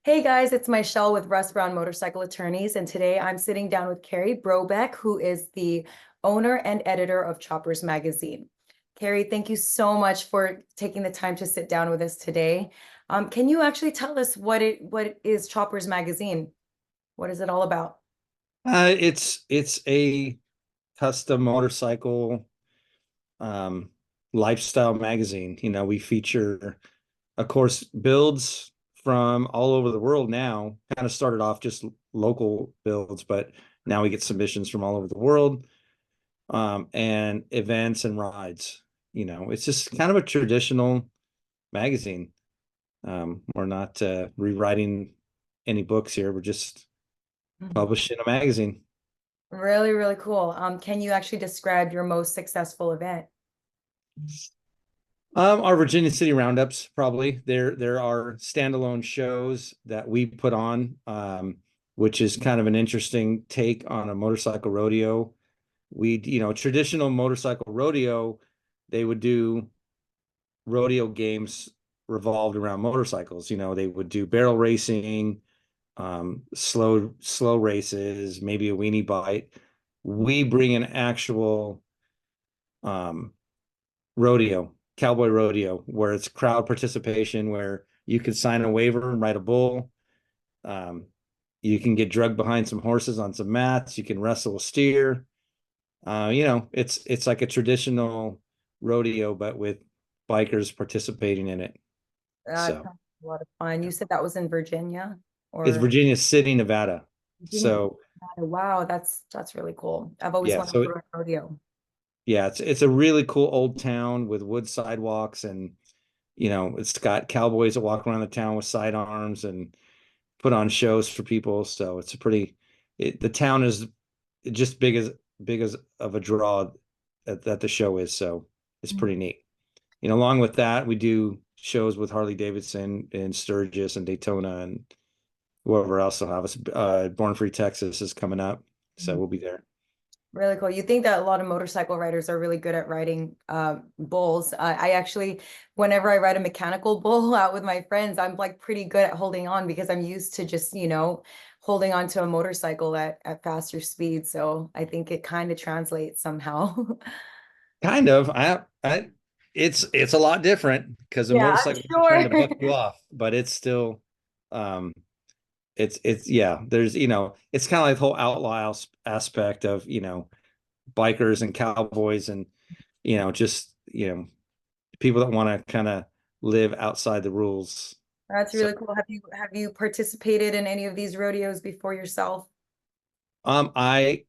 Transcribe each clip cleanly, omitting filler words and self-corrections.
Hey guys, it's Michelle with Russ Brown Motorcycle Attorneys, and today I'm sitting down with Cary Brobeck, who is the owner and editor of Choppers Magazine. Cary, thank you so much for taking the time to sit down with us today. Can you actually tell us what is Choppers Magazine? What is it all about? It's a custom motorcycle um, lifestyle magazine. We feature, of course, builds from all over the world now. Kind of started off just local builds, but now we get submissions from all over the world, and events and rides. It's just kind of a traditional magazine. We're not rewriting any books here. We're just Mhm. publishing a magazine. Really, really cool. Can you actually describe your most successful event? Our Virginia City Roundups, probably. There are standalone shows that we put on, which is kind of an interesting take on a motorcycle rodeo. Traditional motorcycle rodeo, they would do rodeo games revolved around motorcycles. They would do barrel racing, slow races, maybe a weenie bite. We bring an actual um, rodeo, cowboy rodeo, where it's crowd participation, where you can sign a waiver and ride a bull. Um, you can get drugged behind some horses on some mats. You can wrestle a steer. It's like a traditional rodeo, but with bikers participating in it. That So sounds like a lot of fun. You said that was in Virginia it's or Virginia City, Nevada. Virginia? So Wow, that's really cool. I've always yeah, wanted to go to a rodeo. yeah, it's a really cool old town with wood sidewalks, and it's got cowboys that walk around the town with sidearms and put on shows for people. So it's the town is just big as of a draw that the show is. So it's pretty neat. Along with that, we do shows with Harley Davidson and Sturgis and Daytona and whoever else will have us. Born Free Texas is coming up, so Mhm. we'll be there. Really cool. You think that a lot of motorcycle riders are really good at riding bulls. I actually, whenever I ride a mechanical bull out with my friends, I'm like pretty good at holding on because I'm used to just, holding on to a motorcycle at faster speed. So I think it kind of translates somehow. Kind of. It's a lot different because the Yeah, I'm motorcycle is trying sure. to buck you off, but it's still um it's yeah, it's kind of like the whole outlaw aspect of, bikers and cowboys and just, people that want to kind of live outside the rules. That's So really cool. Have you participated in any of these rodeos before yourself? I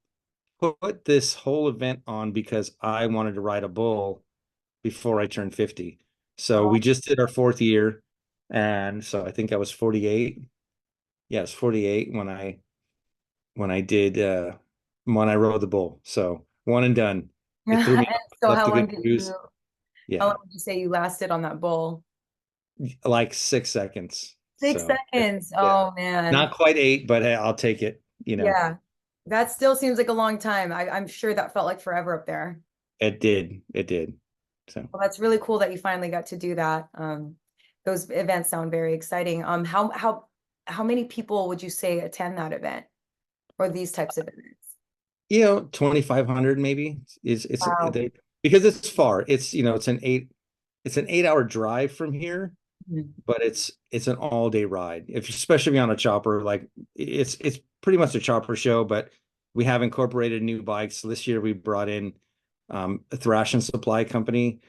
put this whole event on because I wanted to ride a bull before I turned 50. So Oh, we just did our fourth year, and so I think I was 48. Yeah, I was 48 when I did when I rode the bull. So one and done. It threw and me off. so Left a good bruise. how Yeah, long did you say you lasted on that bull? like 6 seconds. Six So seconds. yeah, Oh man. not quite 8, but hey, I'll take it. Yeah. That still seems like a long time. I'm sure that felt like forever up there. It did. So Well, that's really cool that you finally got to do that. Those events sound very exciting. How many people would you say attend that event or these types of events? 2,500 maybe is Wow. they because it's far. It's an 8-hour drive from here, Mhm. but it's an all-day ride. Especially if you're on a chopper, like it's pretty much a chopper show, but we have incorporated new bikes. So this year we brought in a thrash and supply company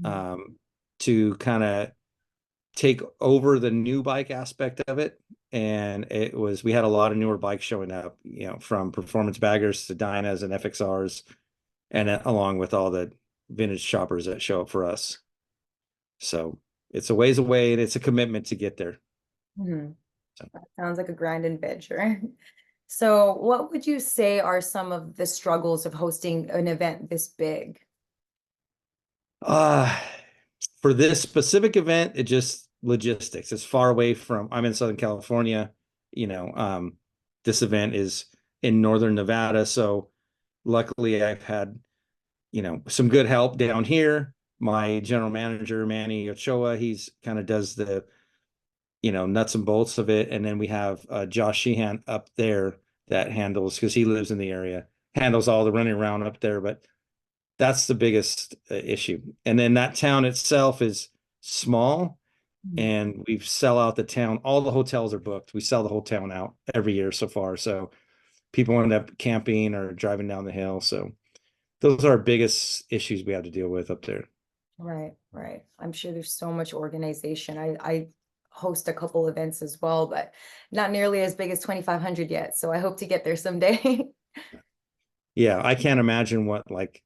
um, to kind of take over the new bike aspect of it. And we had a lot of newer bikes showing up, from performance baggers to Dynas and FXRs, and along with all the vintage choppers that show up for us. So it's a ways away and it's a commitment to get there. Mhm. So, That sounds like a grand adventure. So, what would you say are some of the struggles of hosting an event this big? uh, for this specific event, it just logistics. It's far away from, I'm in Southern California, you know, um, this event is in Northern Nevada. So luckily I've had, some good help down here. My general manager, Manny Ochoa, he's kind of does nuts and bolts of it. And then we have Josh Sheehan up there that handles, because he lives in the area, handles all the running around up there. But that's the biggest issue. And then that town itself is small, Mhm. and we sell out the town. All the hotels are booked. We sell the whole town out every year so far. So people end up camping or driving down the hill. So those are our biggest issues we have to deal with up there. Right, right. I'm sure there's so much organization. I host a couple events as well, but not nearly as big as 2,500 yet. So I hope to get there someday. Yeah, I can't imagine what, like,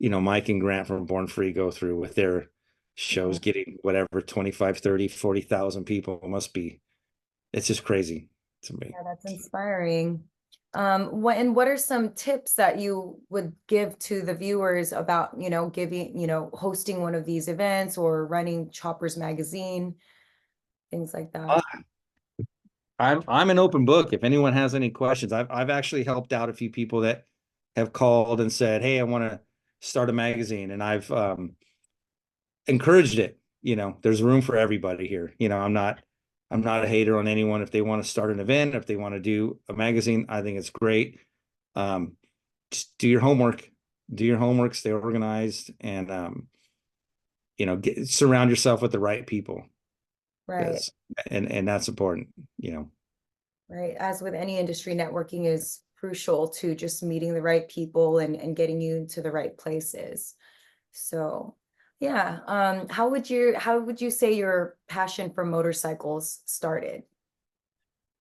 Mike and Grant from Born Free go through with their Yeah, shows, getting whatever 25, 30, 40,000 people. It must be, it's just crazy to me. yeah, that's inspiring. What are some tips that you would give to the viewers about, giving, hosting one of these events or running Choppers Magazine, things like that? I'm an open book. If anyone has any questions, I've actually helped out a few people that have called and said, "Hey, I want to start a magazine," and I've encouraged it. There's room for everybody here. I'm not a hater on anyone. If they want to start an event, if they want to do a magazine, I think it's great. Um, just do your homework. Do your homework. Stay organized, and surround yourself with the right people, Right. because and that's important. You know. Right. As with any industry, networking is crucial to just meeting the right people and getting you into the right places. So, yeah. How would you say your passion for motorcycles started?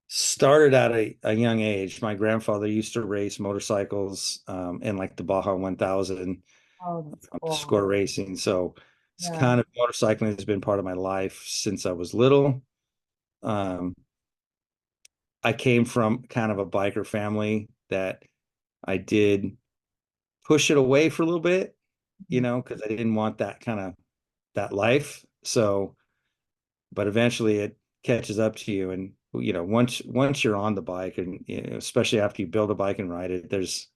Started at a young age. My grandfather used to race motorcycles, in like the Baja 1000, Oh, that's score cool. racing. So it's Yeah. kind of, motorcycling has been part of my life since I was little. Um, I came from kind of a biker family that I did push it away for a little bit, because I didn't want that kind of that life. So, but eventually it catches up to you, and once you're on the bike, and especially after you build a bike and ride it, there's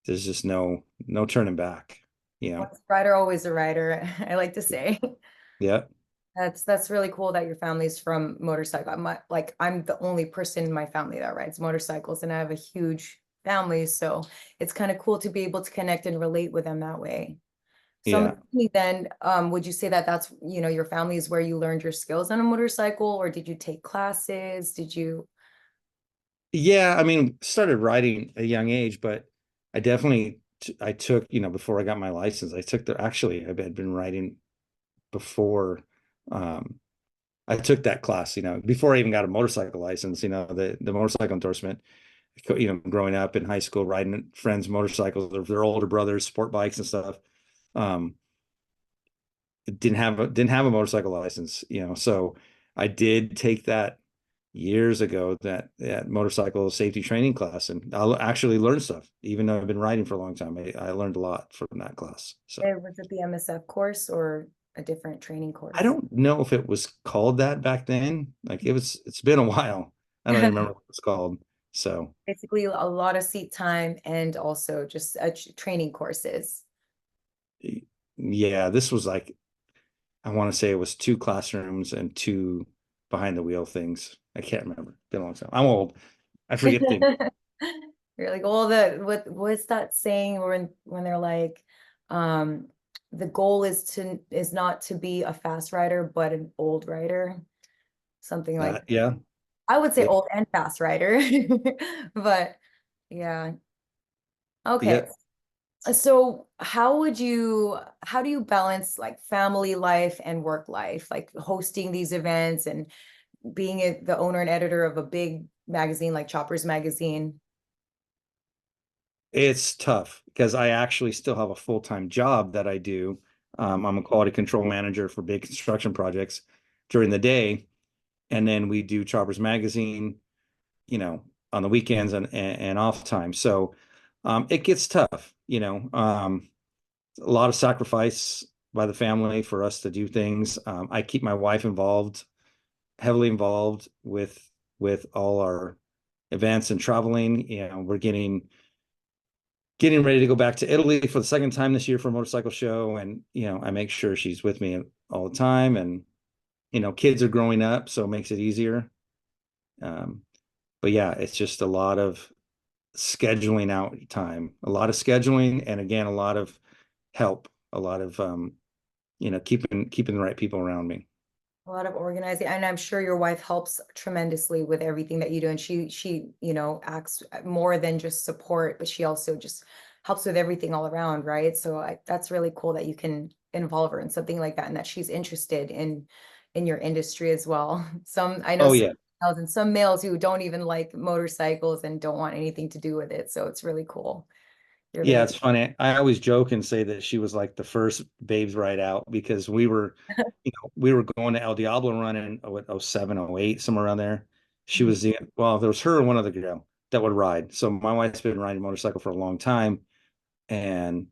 just no turning back, you know. Once a rider, always a rider, I like to say. Yeah. That's really cool that your family's from motorcycle. I'm the only person in my family that rides motorcycles, and I have a huge family, so it's kind of cool to be able to connect and relate with them that way. So I'm Yeah. assuming then, would you say that that's, your family is where you learned your skills on a motorcycle, or did you take classes? Did you? Yeah, I mean, started riding at a young age, but I definitely I took, before I got my license, I took the actually I had been riding before, um I took that class, before I even got a motorcycle license, the motorcycle endorsement, growing up in high school, riding friends' motorcycles or their older brothers, sport bikes and stuff. Um, didn't have a motorcycle license, so I did take that years ago, that motorcycle safety training class, and I'll actually learn stuff. Even though I've been riding for a long time, I learned a lot from that class. So Was it the MSF course or a different training I course? don't know if it was called that back then. Like, it's been a while. I don't even remember what it's called. So Basically, a lot of seat time and also just training courses. yeah, this was like, I want to say it was two classrooms and two behind the wheel things. I can't remember. It's been a long time. I'm old. I forget things. You're like, well, what's that saying when they're like, um, the goal is not to be a fast rider, but an old rider, something like Yeah, I would say yeah, old and fast rider, but yeah. Okay. yeah. So how do you balance like family life and work life, like hosting these events and being the owner and editor of a big magazine like Choppers Magazine? It's tough because I actually still have a full-time job that I do. I'm a quality control manager for big construction projects during the day, and then we do Choppers Magazine, on the weekends and off time. So it gets tough, a lot of sacrifice by the family for us to do things. I keep my wife involved, heavily involved with all our events and traveling. We're getting ready to go back to Italy for the second time this year for a motorcycle show. And, I make sure she's with me all the time. And kids are growing up, so it makes it easier. Um, but yeah, it's just a lot of scheduling out time, a lot of scheduling, and again, a lot of help, a lot of keeping the right people around me. A lot of organizing, and I'm sure your wife helps tremendously with everything that you do. And she, acts more than just support, but she also just helps with everything all around, right? So that's really cool that you can involve her in something like that, and that she's interested in your industry as well. I know Oh some yeah. males and some males who don't even like motorcycles and don't want anything to do with it. So it's really cool. You're Yeah, very it's funny. I always joke and say that she was like the first babes ride out because we were going to El Diablo run in what, 07, 08, somewhere around there. She was there was her and one other girl that would ride. So my wife's been riding a motorcycle for a long time, and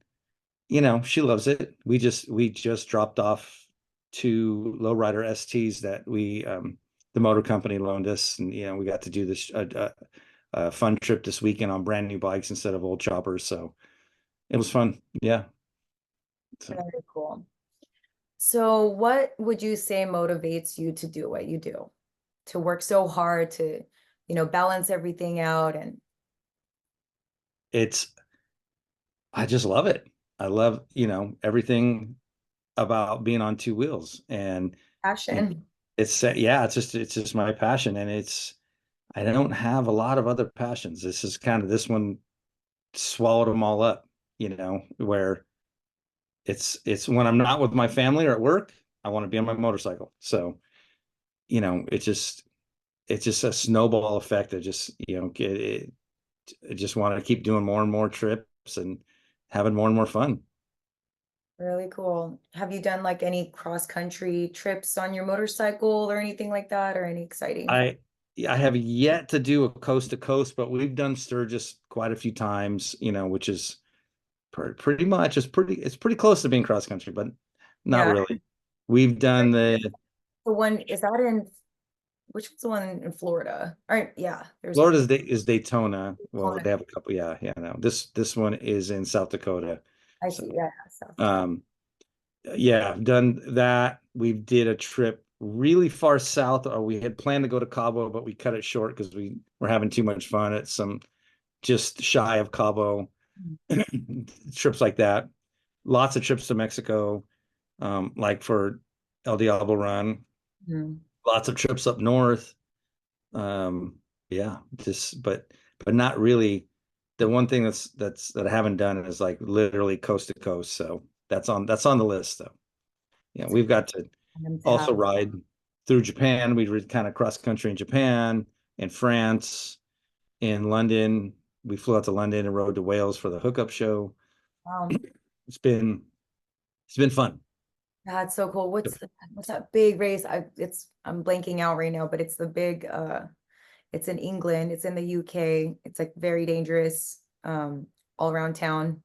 she loves it. We just dropped off two lowrider STs that the motor company loaned us, and we got to do this fun trip this weekend on brand new bikes instead of old choppers. So it was fun. Yeah. So very cool. So what would you say motivates you to do what you do? To work so hard to, balance everything out and it's I just love it. I love, everything about being on two wheels, and passion. yeah, it's just my passion, and I don't have a lot of other passions. This is kind of this one swallowed them all up, where it's when I'm not with my family or at work, I want to be on my motorcycle. So, it's just a snowball effect. I just, I just want to keep doing more and more trips and having more and more fun. Really cool. Have you done like any cross country trips on your motorcycle or anything like that, or any exciting? I I have yet to do a coast to coast, but we've done Sturgis quite a few times, which is pretty much it's pretty close to being cross country, but not Yeah. really. We've done the The one is that in which one's the one in Florida? All right, yeah, there's one. Florida is Daytona. Well, Kona. they have a couple. Yeah, yeah. No, this one is in South Dakota. I So, see. Yeah, South Dakota. um, yeah, I've done that. We did a trip really far south. Or we had planned to go to Cabo, but we cut it short because we were having too much fun at some just shy of Cabo trips like that. Lots of trips to Mexico, like for El Diablo Run. Mhm. Lots of trips up north. Um, yeah, but not really. The one thing that I haven't done is like literally coast to coast. So that's on the list though. Yeah, It's we've got to them to also have. ride through Japan. We did kind of cross country in Japan, in France, in London. We flew out to London and rode to Wales for the hookup show. Um, It's been it's been fun. that's so cool. What's that big race? I'm blanking out right now, but it's the big it's in England, it's in the UK. It's like very dangerous, all around town.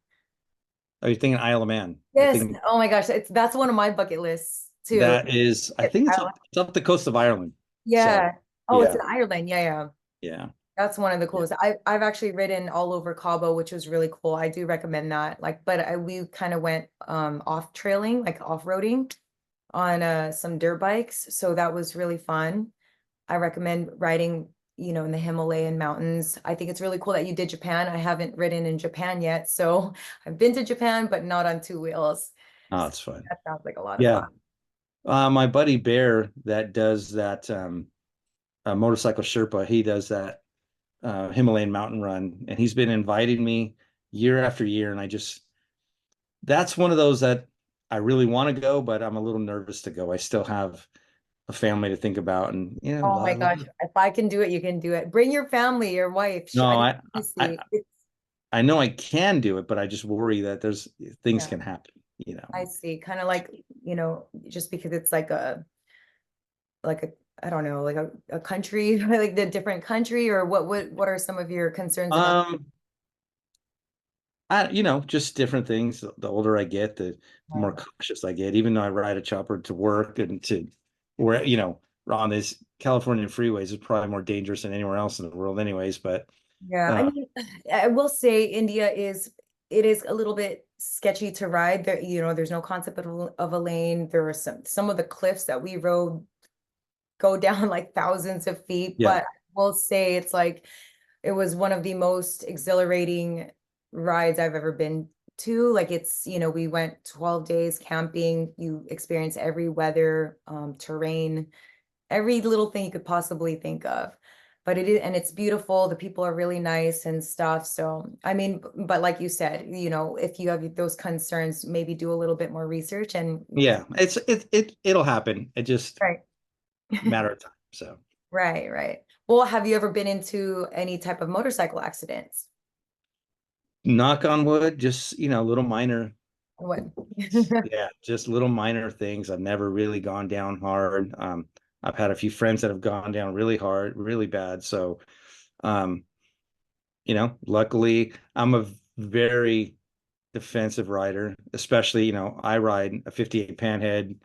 Are you thinking Isle of Man? I Yes. think Oh my gosh, that's one of my bucket lists too. that is. I It's think it's up, Ireland. it's up the coast of Ireland. So Yeah. Oh, it's yeah, in Ireland. Yeah, yeah. yeah, That's one of the yeah. coolest. I've actually ridden all over Cabo, which was really cool. I do recommend that. Like, but we kind of went off trailing, like off-roading on some dirt bikes. So that was really fun. I recommend riding, in the Himalayan mountains. I think it's really cool that you did Japan. I haven't ridden in Japan yet. So I've been to Japan, but not on two wheels. Oh, So it's fun. that sounds like a lot of fun. Yeah. My buddy Bear that does that motorcycle Sherpa, he does that Himalayan mountain run, and he's been inviting me year after year, and that's one of those that I really want to go, but I'm a little nervous to go. I still have a family to think about, and Oh my gosh. If I can do it, you can do it. Bring your family, your wife. no, I think I honestly, I know I can do it, but I just worry that there's things yeah, can happen. I see. Kind of like, just because it's like a I don't know, like a country, like the different country, or what are some of your concerns about? Um, just different things. The older I get, the more cautious I get. Even though I ride a chopper to work and to where, on this California freeways is probably more dangerous than anywhere else in the world, anyways. But Yeah, I uh, mean, I will say India it is a little bit sketchy to ride there. There's no concept of a lane. There were some of the cliffs that we rode go down like thousands of feet, Yeah. but I will say it's like it was one of the most exhilarating rides I've ever been to. Like it's, we went 12 days camping. You experience every weather, terrain, every little thing you could possibly think of. But it is, and it's beautiful. The people are really nice and stuff. So, I mean, but like you said, if you have those concerns, maybe do a little bit more research and Yeah. It'll happen. It just right. matter of time. So Right, right. Well, have you ever been into any type of motorcycle accidents? knock on wood, just little minor, What? yeah, just little minor things. I've never really gone down hard. I've had a few friends that have gone down really hard, really bad. So um, luckily I'm a very defensive rider, especially, I ride a 58 panhead,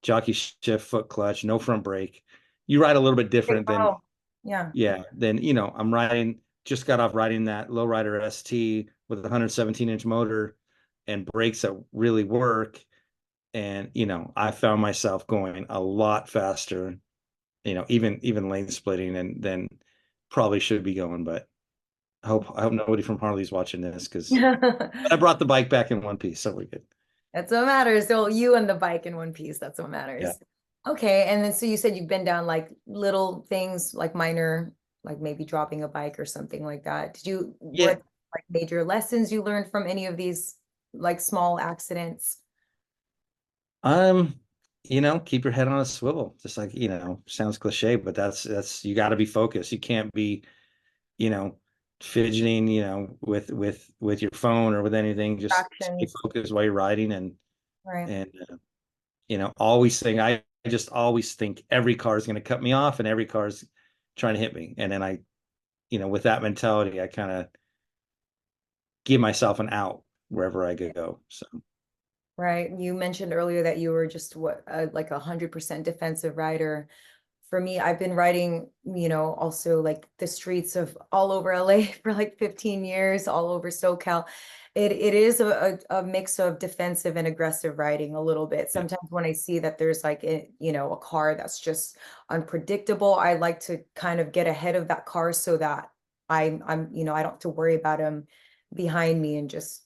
jockey shift, foot clutch, no front brake. You ride a little bit different than, Oh, yeah. yeah, than, I'm riding, just got off riding that lowrider ST with a 117-inch motor and brakes that really work. And, I found myself going a lot faster, even lane splitting and then probably should be going, but I hope nobody from Harley's watching this because I brought the bike back in one piece, so we're good. That's what matters. So you and the bike in one piece, that's what Yeah. matters. Okay, and then so you said you've been down like little things like minor, like maybe dropping a bike or something like that. Yeah. What like major lessons you learned from any of these like small accidents? Um, keep your head on a swivel. Just like, sounds cliche, but that's you got to be focused. You can't be, you know, fidgeting, with your phone or with anything. Just stay Actions, focused while you're riding right? and always think I just always think every car is going to cut me off and every car's trying to hit me. And then with that mentality, I kind of give myself an out wherever I go. So Right. You mentioned earlier that you were just like 100% defensive rider. For me, I've been riding, also like the streets of all over LA for like 15 years, all over SoCal. It is a mix of defensive and aggressive riding a little bit. yeah, Sometimes when I see that there's like a car that's just unpredictable, I like to kind of get ahead of that car so that I don't have to worry about him behind me and just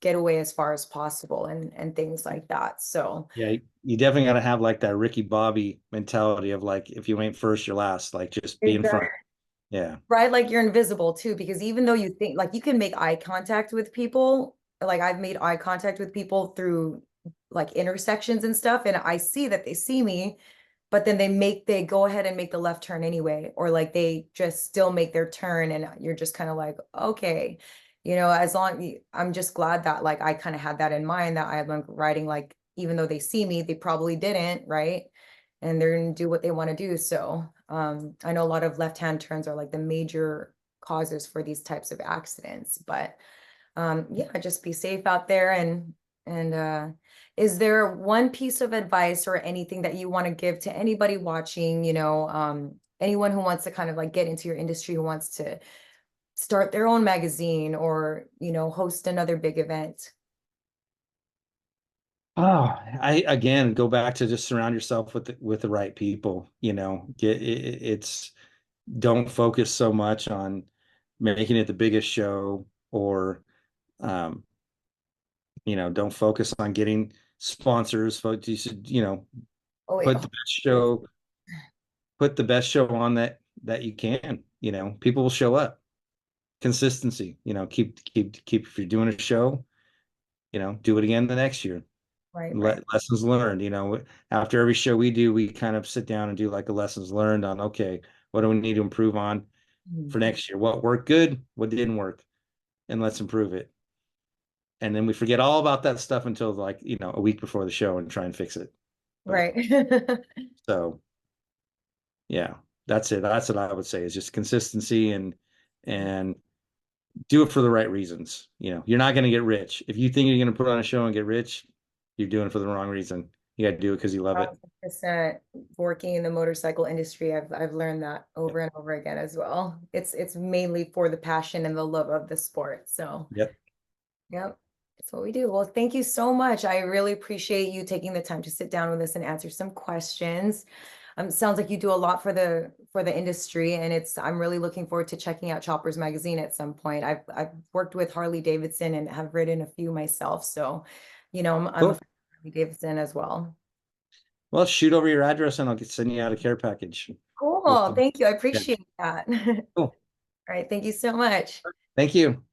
get away as far as possible and things like that. So yeah, you definitely got to have like that Ricky Bobby mentality of like if you ain't first, you're last. Like just be in exactly. front. Yeah, Right, like you're invisible too, because even though you think like you can make eye contact with people, like I've made eye contact with people through like intersections and stuff, and I see that they see me, but then they go ahead and make the left turn anyway, or like they just still make their turn, and you're just kind of like, okay, I'm just glad that like I kind of had that in mind that I'm like riding like even though they see me, they probably didn't, right? And they're gonna do what they want to do. So I know a lot of left-hand turns are like the major causes for these types of accidents, but yeah, just be safe out there and is there one piece of advice or anything that you want to give to anybody watching, anyone who wants to kind of like get into your industry, who wants to start their own magazine or, host another big event? oh, I again go back to just surround yourself with the right people. It's don't focus so much on making it the biggest show or um, don't focus on getting sponsors. Folks, you should, Oh, wait. put the best show, put the best show on that you can. People will show up. Consistency, keep if you're doing a show, do it again the next year. Right, right. Lessons learned, after every show we do, we kind of sit down and do like a lessons learned on, okay, what do we need to improve on Mhm. for next year? What worked good? What didn't work? And let's improve it. And then we forget all about that stuff until like, a week before the show and try and fix it. But Right. so yeah, that's it. That's what I would say is just consistency and do it for the right reasons. You're not going to get rich. If you think you're going to put on a show and get rich, you're doing it for the wrong reason. You got to do it because you love it. 100% working in the motorcycle industry, I've learned that over and over again as well. It's mainly for the passion and the love of the sport. So, Yep. yep. That's what we do. Well, thank you so much. I really appreciate you taking the time to sit down with us and answer some questions. Sounds like you do a lot for the industry, and I'm really looking forward to checking out Choppers magazine at some point. I've worked with Harley Davidson and have written a few myself, so I'm a fan Cool. of Harley Davidson as well. Well, shoot over your address and I'll send you out a care package. Cool. Thank you. I Yeah. appreciate that. All Cool. right. Thank you so much. Thank you.